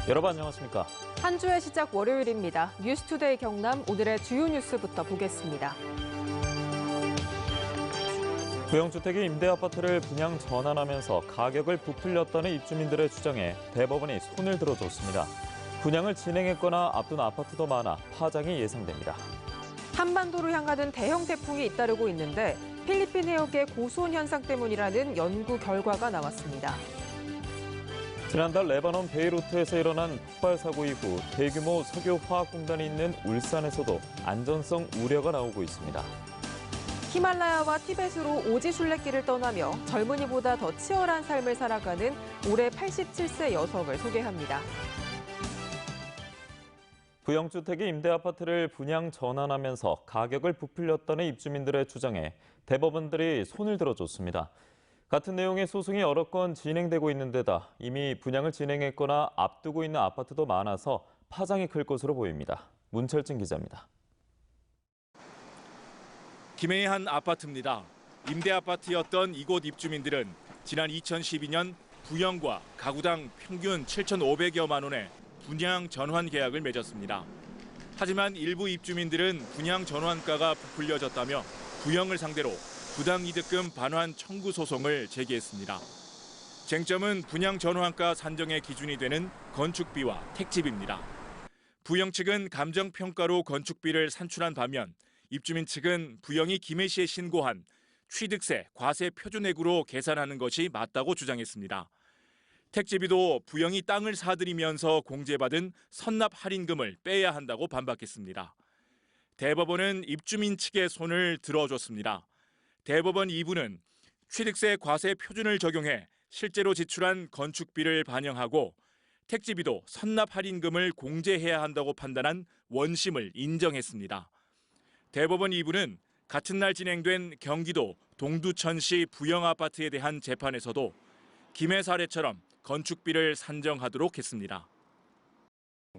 여러분 안녕하십니까? 한 주의 시작 월요일입니다. 뉴스투데이 경남 오늘의 주요 뉴스부터 보겠습니다. 구형주택이 임대아파트를 분양 전환하면서 가격을 부풀렸다는 입주민들의 주장에 대법원이 손을 들어줬습니다. 분양을 진행했거나 앞둔 아파트도 많아 파장이 예상됩니다. 한반도로 향하는 대형 태풍이 잇따르고 있는데 필리핀 해역의 고수온 현상 때문이라는 연구 결과가 나왔습니다. 지난달 레바논 베이루트에서 일어난 폭발 사고 이후 대규모 석유화학공단이 있는 울산에서도 안전성 우려가 나오고 있습니다. 히말라야와 티벳으로 오지 순례길을 떠나며 젊은이보다 더 치열한 삶을 살아가는 올해 87세 여성을 소개합니다. 구형주택이 임대아파트를 분양 전환하면서 가격을 부풀렸다는 입주민들의 주장에 대법원들이 손을 들어줬습니다. 같은 내용의 소송이 여러 건 진행되고 있는 데다 이미 분양을 진행했거나 앞두고 있는 아파트도 많아서 파장이 클 것으로 보입니다. 문철진 기자입니다. 김해의 한 아파트입니다. 임대 아파트였던 이곳 입주민들은 지난 2012년 부영과 가구당 평균 7,500여만 원의 분양 전환 계약을 맺었습니다. 하지만 일부 입주민들은 분양 전환가가 부풀려졌다며 부영을 상대로 부당이득금 반환 청구 소송을 제기했습니다. 쟁점은 분양 전환가 산정의 기준이 되는 건축비와 택지비입니다. 부영 측은 감정평가로 건축비를 산출한 반면 입주민 측은 부영이 김해시에 신고한 취득세, 과세 표준액으로 계산하는 것이 맞다고 주장했습니다. 택지비도 부영이 땅을 사들이면서 공제받은 선납 할인금을 빼야 한다고 반박했습니다. 대법원은 입주민 측의 손을 들어줬습니다. 대법원 2부는 취득세 과세 표준을 적용해 실제로 지출한 건축비를 반영하고 택지비도 선납 할인금을 공제해야 한다고 판단한 원심을 인정했습니다. 대법원 2부는 같은 날 진행된 경기도 동두천시 부영 아파트에 대한 재판에서도 김해 사례처럼 건축비를 산정하도록 했습니다.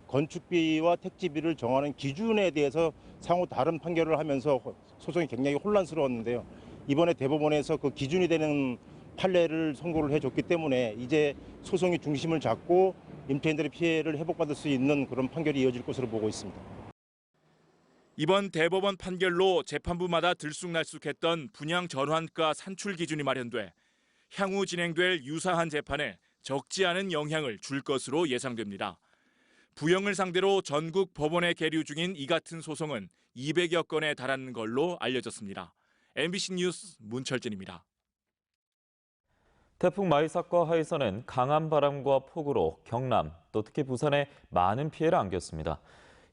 건축비와 택지비를 정하는 기준에 대해서 상호 다른 판결을 하면서 소송이 굉장히 혼란스러웠는데요. 이번에 대법원에서 그 기준이 되는 판례를 선고를 해줬기 때문에 이제 소송이 중심을 잡고 임차인들의 피해를 회복받을 수 있는 그런 판결이 이어질 것으로 보고 있습니다. 이번 대법원 판결로 재판부마다 들쑥날쑥했던 분양 전환가 산출 기준이 마련돼 향후 진행될 유사한 재판에 적지 않은 영향을 줄 것으로 예상됩니다. 부영을 상대로 전국 법원에 계류 중인 이 같은 소송은 200여 건에 달하는 걸로 알려졌습니다. MBC 뉴스 문철진입니다. 태풍 마이삭과 하이선은 강한 바람과 폭우로 경남, 또 특히 부산에 많은 피해를 안겼습니다.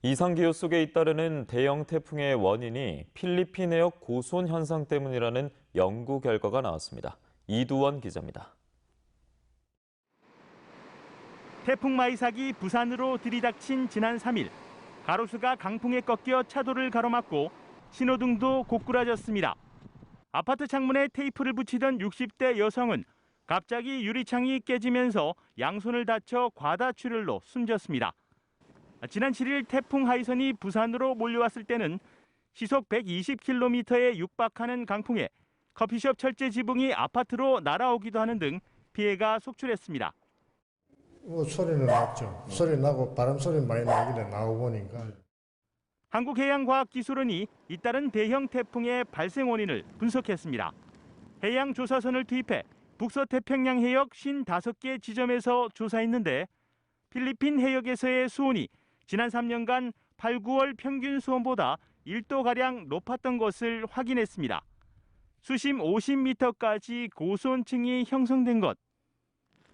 이상기후 속에 잇따르는 대형 태풍의 원인이 필리핀 해역 고수온 현상 때문이라는 연구 결과가 나왔습니다. 이두원 기자입니다. 태풍 마이삭이 부산으로 들이닥친 지난 3일, 가로수가 강풍에 꺾여 차도를 가로막고 신호등도 고꾸라졌습니다. 아파트 창문에 테이프를 붙이던 60대 여성은 갑자기 유리창이 깨지면서 양손을 다쳐 과다출혈로 숨졌습니다. 지난 7일 태풍 하이선이 부산으로 몰려왔을 때는 시속 120km에 육박하는 강풍에 커피숍 철제 지붕이 아파트로 날아오기도 하는 등 피해가 속출했습니다. 소리는 났죠. 소리 나고 바람 소리 많이 나길래 나오고 보니까. 한국해양과학기술원이 잇따른 대형 태풍의 발생 원인을 분석했습니다. 해양조사선을 투입해 북서태평양 해역 55개 지점에서 조사했는데 필리핀 해역에서의 수온이 지난 3년간 8, 9월 평균 수온보다 1도가량 높았던 것을 확인했습니다. 수심 50m까지 고수온층이 형성된 것.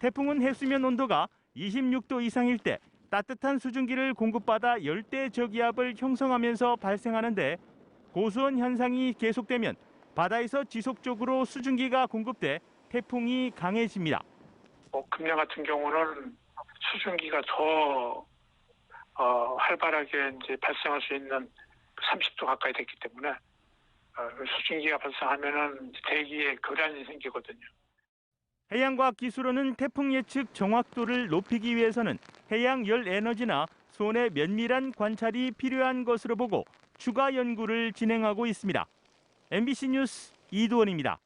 태풍은 해수면 온도가 26도 이상일 때 따뜻한 수증기를 공급받아 열대 저기압을 형성하면서 발생하는데 고수온 현상이 계속되면 바다에서 지속적으로 수증기가 공급돼 태풍이 강해집니다. 금년 같은 경우는 수증기가 더 활발하게 이제 발생할 수 있는 30도 가까이 됐기 때문에 수증기가 발생하면은 대기에 교란이 생기거든요. 해양과학기술원은 태풍 예측 정확도를 높이기 위해서는 해양 열 에너지나 수온의 면밀한 관찰이 필요한 것으로 보고 추가 연구를 진행하고 있습니다. MBC 뉴스 이두원입니다.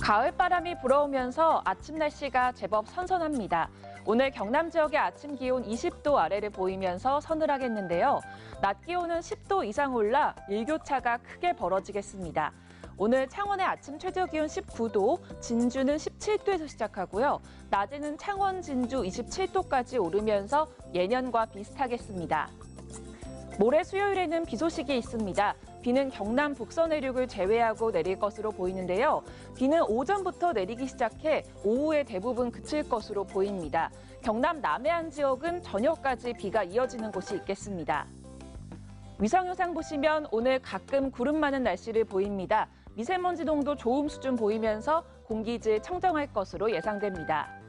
가을바람이 불어오면서 아침 날씨가 제법 선선합니다. 오늘 경남 지역의 아침 기온 20도 아래를 보이면서 서늘하겠는데요. 낮 기온은 10도 이상 올라 일교차가 크게 벌어지겠습니다. 오늘 창원의 아침 최저 기온 19도, 진주는 17도에서 시작하고요. 낮에는 창원, 진주 27도까지 오르면서 예년과 비슷하겠습니다. 모레 수요일에는 비 소식이 있습니다. 비는 경남 북서 내륙을 제외하고 내릴 것으로 보이는데요. 비는 오전부터 내리기 시작해 오후에 대부분 그칠 것으로 보입니다. 경남 남해안 지역은 저녁까지 비가 이어지는 곳이 있겠습니다. 위성 영상 보시면 오늘 가끔 구름 많은 날씨를 보입니다. 미세먼지 농도 좋음 수준 보이면서 공기질 청정할 것으로 예상됩니다.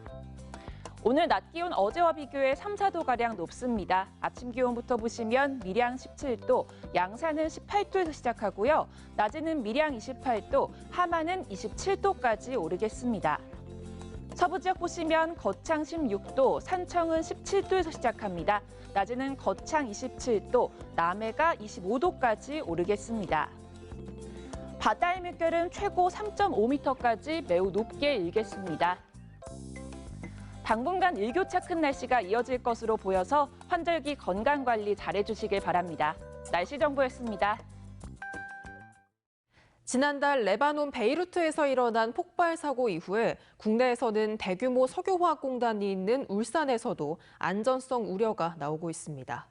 오늘 낮 기온 어제와 비교해 3, 4도가량 높습니다. 아침 기온부터 보시면 밀양 17도, 양산은 18도에서 시작하고요. 낮에는 밀양 28도, 함안은 27도까지 오르겠습니다. 서부 지역 보시면 거창 16도, 산청은 17도에서 시작합니다. 낮에는 거창 27도, 남해가 25도까지 오르겠습니다. 바다의 물결은 최고 3.5m까지 매우 높게 일겠습니다. 당분간 일교차 큰 날씨가 이어질 것으로 보여서 환절기 건강관리 잘해주시길 바랍니다. 날씨 정보였습니다. 지난달 레바논 베이루트에서 일어난 폭발 사고 이후에 국내에서는 대규모 석유화학공단이 있는 울산에서도 안전성 우려가 나오고 있습니다.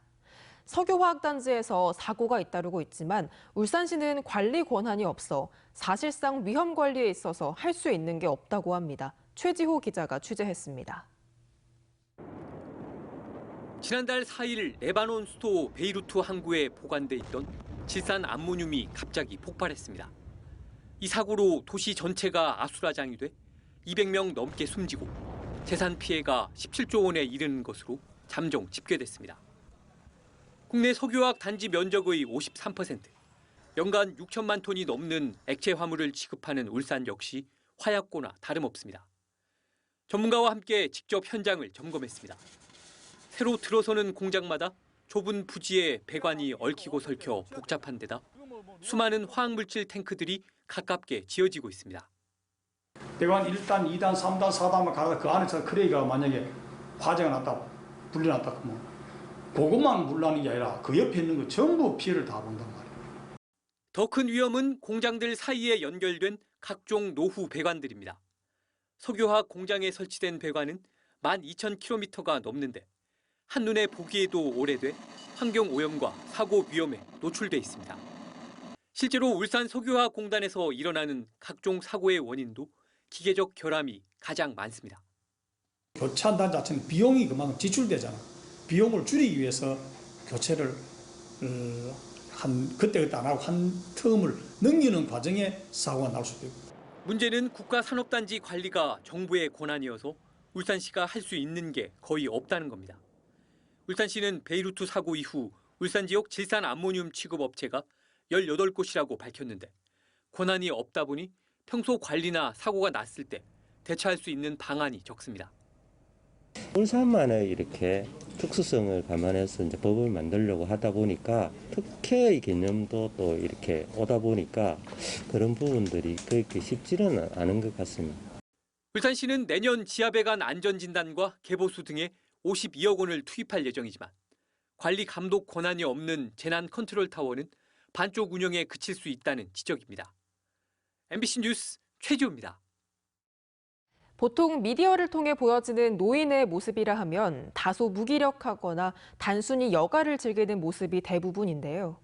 석유화학단지에서 사고가 잇따르고 있지만 울산시는 관리 권한이 없어 사실상 위험 관리에 있어서 할 수 있는 게 없다고 합니다. 최지호 기자가 취재했습니다. 지난달 4일 레바논 수도 베이루트 항구에 보관돼 있던 질산 암모늄이 갑자기 폭발했습니다. 이 사고로 도시 전체가 아수라장이 돼 200명 넘게 숨지고 재산 피해가 17조 원에 이르는 것으로 잠정 집계됐습니다. 국내 석유화학 단지 면적의 53%, 연간 6천만 톤이 넘는 액체 화물을 취급하는 울산 역시 화약고나 다름없습니다. 전문가와 함께 직접 현장을 점검했습니다. 새로 들어서는 공장마다 좁은 부지에 배관이 얽히고 설켜 복잡한 데다 수많은 화학물질 탱크들이 가깝게 지어지고 있습니다. 배관 1단, 2단, 3단, 4단만 가다 그 안에서 크레이가 만약에 화재가 났다, 불이 났다 그러면 그것만 물나는 게 아니라 그 옆에 있는 거 전부 피해를 다 본단 말이에요. 더 큰 위험은 공장들 사이에 연결된 각종 노후 배관들입니다. 석유화학 공장에 설치된 배관은 12,000km가 넘는데 한눈에 보기에도 오래돼 환경 오염과 사고 위험에 노출돼 있습니다. 실제로 울산 석유화학 공단에서 일어나는 각종 사고의 원인도 기계적 결함이 가장 많습니다. 교체한다는 자체는 비용이 그만큼 지출되잖아. 비용을 줄이기 위해서 교체를 그때 안 하고 한 텀을 넘기는 과정에 사고가 날 수도 있고. 문제는 국가산업단지 관리가 정부의 권한이어서 울산시가 할 수 있는 게 거의 없다는 겁니다. 울산시는 베이루트 사고 이후 울산 지역 질산 암모늄 취급 업체가 18곳이라고 밝혔는데 권한이 없다 보니 평소 관리나 사고가 났을 때 대처할 수 있는 방안이 적습니다. 울산만의 이렇게 특수성을 감안해서 이제 법을 만들려고 하다 보니까 특혜의 개념도 또 이렇게 오다 보니까 그런 부분들이 그렇게 쉽지는 않은 것 같습니다. 울산시는 내년 지하배관 안전진단과 개보수 등에 52억 원을 투입할 예정이지만 관리 감독 권한이 없는 재난 컨트롤 타워는 반쪽 운영에 그칠 수 있다는 지적입니다. MBC 뉴스 최지호입니다. 보통 미디어를 통해 보여지는 노인의 모습이라 하면 다소 무기력하거나 단순히 여가를 즐기는 모습이 대부분인데요.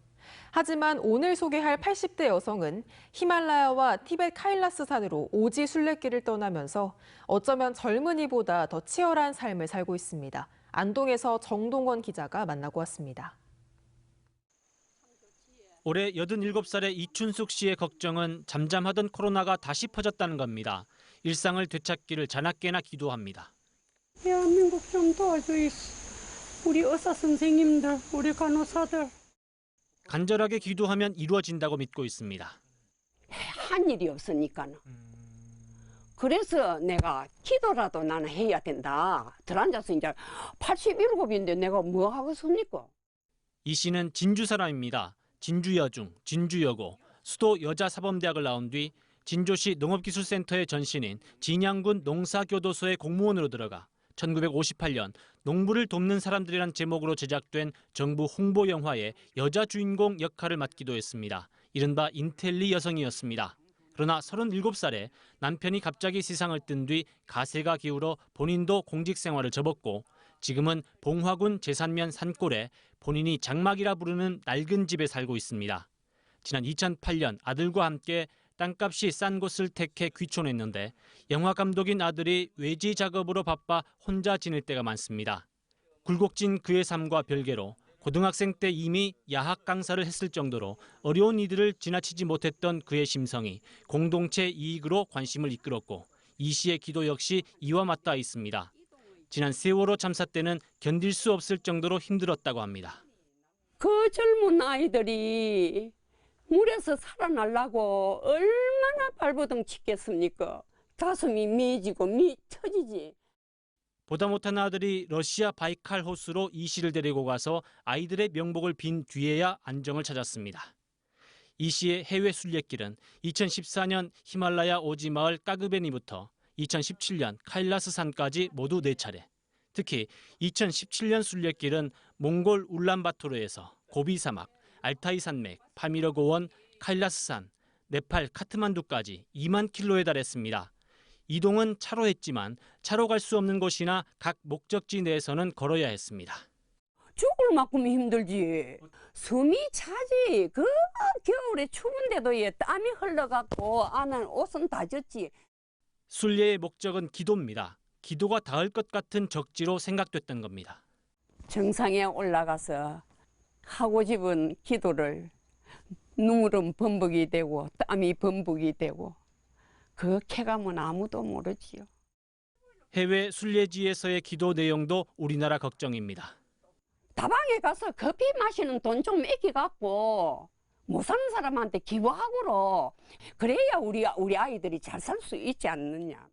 하지만 오늘 소개할 80대 여성은 히말라야와 티벳 카일라스 산으로 오지 순례길을 떠나면서 어쩌면 젊은이보다 더 치열한 삶을 살고 있습니다. 안동에서 정동원 기자가 만나고 왔습니다. 올해 87살의 이춘숙 씨의 걱정은 잠잠하던 코로나가 다시 퍼졌다는 겁니다. 일상을 되찾기를 자나깨나 기도합니다. 대한민국 좀 도와주이소. 우리 의사 선생님들, 우리 간호사들. 간절하게 기도하면 이루어진다고 믿고 있습니다. 한 일이 없으니까는. 그래서 내가 기도라도 나는 해야 된다. 들어앉아서 이제 87인데 내가 뭐 하겠습니까? 이 씨는 진주 사람입니다. 진주여중, 진주여고, 수도 여자사범대학을 나온 뒤 진조시 농업기술센터의 전신인 진양군 농사교도소의 공무원으로 들어가 1958년 농부를 돕는 사람들이란 제목으로 제작된 정부 홍보 영화의 여자 주인공 역할을 맡기도 했습니다. 이른바 인텔리 여성이었습니다. 그러나 37살에 남편이 갑자기 세상을 뜬 뒤 가세가 기울어 본인도 공직 생활을 접었고 지금은 봉화군 제산면 산골에 본인이 장막이라 부르는 낡은 집에 살고 있습니다. 지난 2008년 아들과 함께 땅값이 싼 곳을 택해 귀촌했는데 영화 감독인 아들이 외지 작업으로 바빠 혼자 지낼 때가 많습니다. 굴곡진 그의 삶과 별개로 고등학생 때 이미 야학 강사를 했을 정도로 어려운 이들을 지나치지 못했던 그의 심성이 공동체 이익으로 관심을 이끌었고 이 씨의 기도 역시 이와 맞닿아 있습니다. 지난 세월호 참사 때는 견딜 수 없을 정도로 힘들었다고 합니다. 그 젊은 아이들이 물에서 살아나려고 얼마나 발버둥 치겠습니까? 가슴이 미지고 터지지. 보다 못한 아들이 러시아 바이칼 호수로 이 씨를 데리고 가서 아이들의 명복을 빈 뒤에야 안정을 찾았습니다. 이 씨의 해외 순례길은 2014년 히말라야 오지 마을 까그베니부터 2017년 카일라스 산까지 모두 4차례. 특히 2017년 순례길은 몽골 울란바토르에서 고비 사막, 알타이 산맥, 파미르 고원, 카일라스산, 네팔 카트만두까지 2만 킬로에 달했습니다. 이동은 차로 했지만 차로 갈 수 없는 곳이나 각 목적지 내에서는 걸어야 했습니다. 죽을 만큼 힘들지. 숨이 차지. 그 겨울에 추운데도 땀이 흘러갖고 안에 옷은 다 젖지. 순례의 목적은 기도입니다. 기도가 닿을 것 같은 적지로 생각됐던 겁니다. 정상에 올라가서 하고 싶은 기도를 눈물은 범벅이 되고 땀이 범벅이 되고 그 쾌감은 아무도 모르지요. 해외 순례지에서의 기도 내용도 우리나라 걱정입니다. 다방에 가서 커피 마시는 돈 좀 아껴갖고 못 사는 사람한테 기부하고로 그래야 우리 아이들이 잘 살 수 있지 않느냐.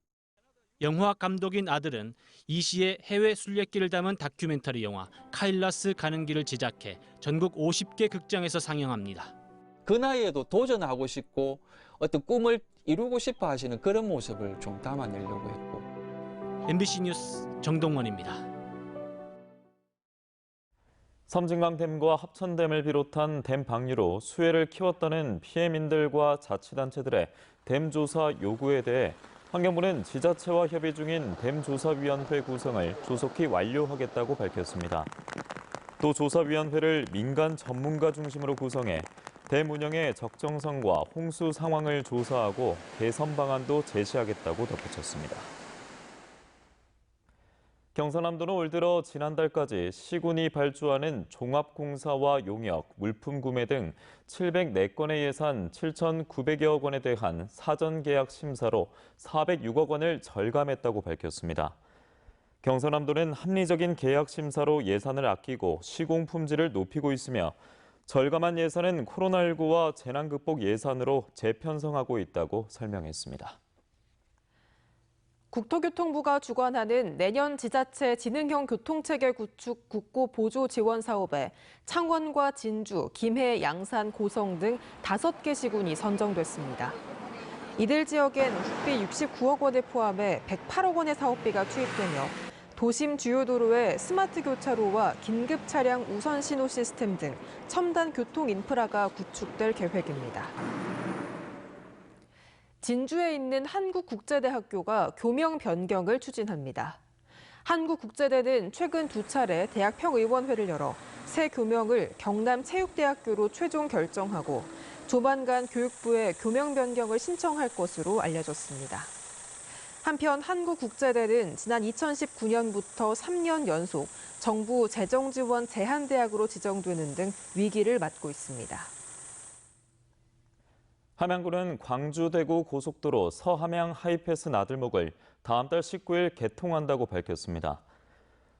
영화 감독인 아들은 이 씨의 해외 순례길을 담은 다큐멘터리 영화 카일라스 가는 길을 제작해 전국 50개 극장에서 상영합니다. 그 나이에도 도전하고 싶고 어떤 꿈을 이루고 싶어 하시는 그런 모습을 좀 담아내려고 했고. MBC 뉴스 정동원입니다. 섬진강댐과 합천댐을 비롯한 댐 방류로 수해를 키웠다는 피해민들과 자치단체들의 댐 조사 요구에 대해 환경부는 지자체와 협의 중인 댐조사위원회 구성을 조속히 완료하겠다고 밝혔습니다. 또 조사위원회를 민간 전문가 중심으로 구성해 댐 운영의 적정성과 홍수 상황을 조사하고 개선 방안도 제시하겠다고 덧붙였습니다. 경상남도는 올 들어 지난달까지 시군이 발주하는 종합공사와 용역, 물품 구매 등 704건의 예산 7,900여억 원에 대한 사전 계약 심사로 406억 원을 절감했다고 밝혔습니다. 경상남도는 합리적인 계약 심사로 예산을 아끼고 시공 품질을 높이고 있으며 절감한 예산은 코로나19와 재난 극복 예산으로 재편성하고 있다고 설명했습니다. 국토교통부가 주관하는 내년 지자체 지능형 교통체계 구축 국고 보조 지원 사업에 창원과 진주, 김해, 양산, 고성 등 5개 시군이 선정됐습니다. 이들 지역엔 국비 69억 원을 포함해 108억 원의 사업비가 투입되며 도심 주요 도로에 스마트 교차로와 긴급 차량 우선 신호 시스템 등 첨단 교통 인프라가 구축될 계획입니다. 진주에 있는 한국국제대학교가 교명 변경을 추진합니다. 한국국제대는 최근 2차례 대학평의원회를 열어 새 교명을 경남체육대학교로 최종 결정하고 조만간 교육부에 교명 변경을 신청할 것으로 알려졌습니다. 한편 한국국제대는 지난 2019년부터 3년 연속 정부 재정지원 제한대학으로 지정되는 등 위기를 맞고 있습니다. 함양군은 광주-대구 고속도로 서함양 하이패스 나들목을 다음 달 19일 개통한다고 밝혔습니다.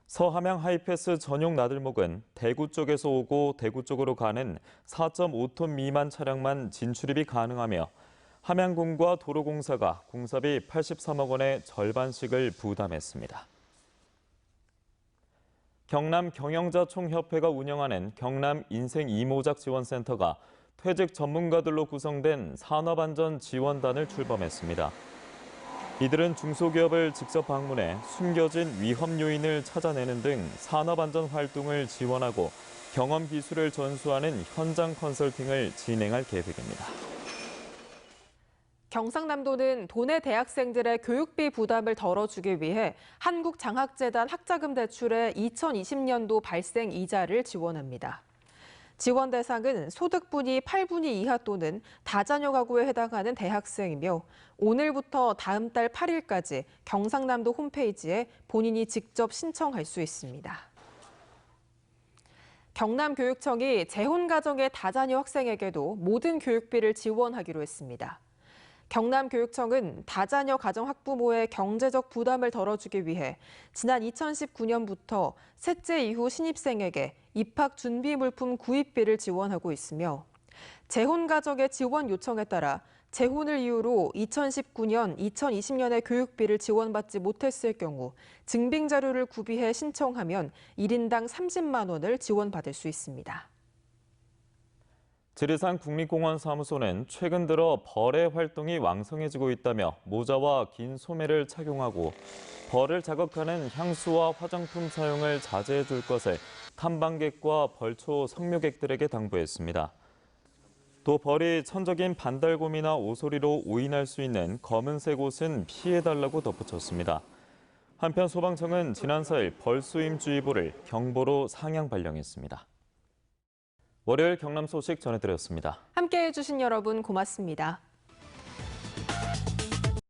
서함양 하이패스 전용 나들목은 대구 쪽에서 오고 대구 쪽으로 가는 4.5톤 미만 차량만 진출입이 가능하며 함양군과 도로공사가 공사비 83억 원의 절반씩을 부담했습니다. 경남 경영자총협회가 운영하는 경남 인생 이모작 지원센터가 퇴직 전문가들로 구성된 산업안전지원단을 출범했습니다. 이들은 중소기업을 직접 방문해 숨겨진 위험 요인을 찾아내는 등 산업안전 활동을 지원하고 경험 기술을 전수하는 현장 컨설팅을 진행할 계획입니다. 경상남도는 도내 대학생들의 교육비 부담을 덜어주기 위해 한국장학재단 학자금 대출의 2020년도 발생 이자를 지원합니다. 지원 대상은 소득분위 8분위 이하 또는 다자녀 가구에 해당하는 대학생이며 오늘부터 다음 달 8일까지 경상남도 홈페이지에 본인이 직접 신청할 수 있습니다. 경남교육청이 재혼가정의 다자녀 학생에게도 모든 교육비를 지원하기로 했습니다. 경남교육청은 다자녀 가정 학부모의 경제적 부담을 덜어주기 위해 지난 2019년부터 셋째 이후 신입생에게 입학 준비 물품 구입비를 지원하고 있으며 재혼 가정의 지원 요청에 따라 재혼을 이유로 2019년, 2020년에 교육비를 지원받지 못했을 경우 증빙 자료를 구비해 신청하면 1인당 30만 원을 지원받을 수 있습니다. 지리산 국립공원 사무소는 최근 들어 벌의 활동이 왕성해지고 있다며 모자와 긴 소매를 착용하고 벌을 자극하는 향수와 화장품 사용을 자제해 줄 것을 탐방객과 벌초 성묘객들에게 당부했습니다. 또 벌이 천적인 반달곰이나 오소리로 오인할 수 있는 검은색 옷은 피해달라고 덧붙였습니다. 한편 소방청은 지난 4일 벌수임주의보를 경보로 상향 발령했습니다. 월요일 경남 소식 전해드렸습니다. 함께해 주신 여러분 고맙습니다.